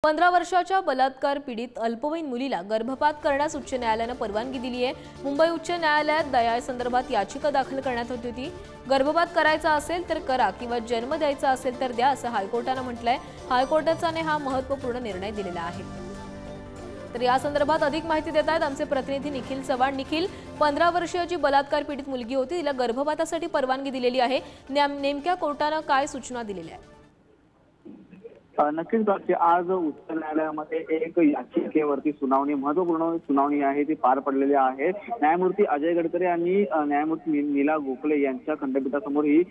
15 वर्षाच्या बलात्कार पीडित अल्पवयीन मुलीला गर्भपात करण्यास उच्च न्यायालयाने परवानगी दिली आहे। मुंबई उच्च न्यायालयात दयासंदर्भात याचिका दाखल करण्यात आली होती। गर्भपात करायचा असेल तर करा किंवा जन्म द्यायचा असेल तर द्या असं हायकोर्टाने म्हटलंय। हायकोर्टाने हा महत्त्वपूर्ण निर्णय दिलेला आहे। तर या संदर्भात अधिक माहिती देत आहेत आमचे प्रतिनिधी निखिल चव्हाण। निखिल, 15 वर्षीय बलात्कार पीडित मुलगी होती, तिला गर्भपातासाठी परवानगी दिलेली आहे। नेमक्या कोर्टाने काय सूचना दिलेल्या आहेत? नक्कीच आज उच्च न्यायालयामध्ये एक याचिकेवरती महत्वपूर्ण सुनावणी आहे ती पार पडलेली आहे। न्यायमूर्ती अजय गडकरी आणि न्यायमूर्ती नीला गोखले यांच्या खंडपीठासमोर ही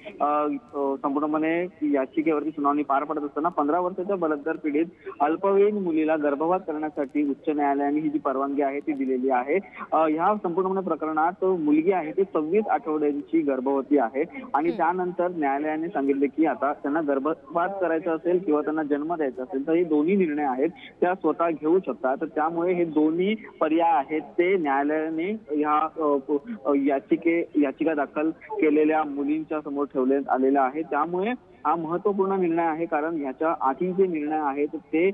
संपूर्णपणे याचिकेवरती सुनावणी पार पडत असताना 15 वर्षाच्या बलात्कार पीडित अल्पवयीन मुलीला गर्भपात करण्यासाठी उच्च न्यायालयाने ही जी परवानगी आहे ती दिलेली आहे। ह्या संपूर्ण प्रकरणात मुलगी आहे ती 26 आठवड्यांची गर्भवती आहे आणि त्यानंतर न्यायालयाने सांगितले की आता त्यांना गर्भपात करायचा असेल किंवा त्यांना जन्म द्यायचा असेल तर हे दोन्ही निर्णय आहेत त्या स्वतः घेऊ शकतात। तर त्यामुळे हे दोन्ही पर्याय आहेत ते न्यायालयाने ह्या याचिका दाखल केलेल्या मुलींच्या समोर ठेवण्यात आलेला आहे। त्यामुळे हा महत्वपूर्ण निर्णय आहे, कारण ह्याच्या आधी जे निर्णय आहेत ते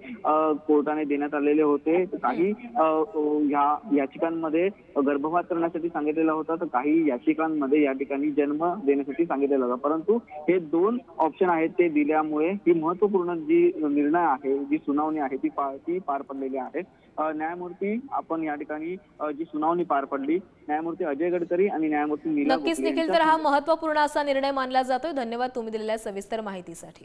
कोर्टाने देण्यात आलेले होते। काही ह्या याचिकांमध्ये गर्भपात करण्यासाठी सांगितलेला होता, तर काही याचिकांमध्ये या ठिकाणी जन्म देण्यासाठी सांगितलेला होता, परंतु हे दोन ऑप्शन आहेत ते दिल्यामुळे ही महत्वपूर्ण जी निर्णय आहे, जी सुनावणी आहे ती पार पडलेली आहे। न्यायमूर्ती आपण या ठिकाणी जी सुनावणी पार पडली, न्यायमूर्ती अजय गडकरी आणि न्यायमूर्ती नीला गोखले। नक्कीच निखिल, तर हा महत्त्वपूर्ण असा निर्णय मानला जातोय। धन्यवाद तुम्ही दिलेल्या सविस्तर माहितीसाठी।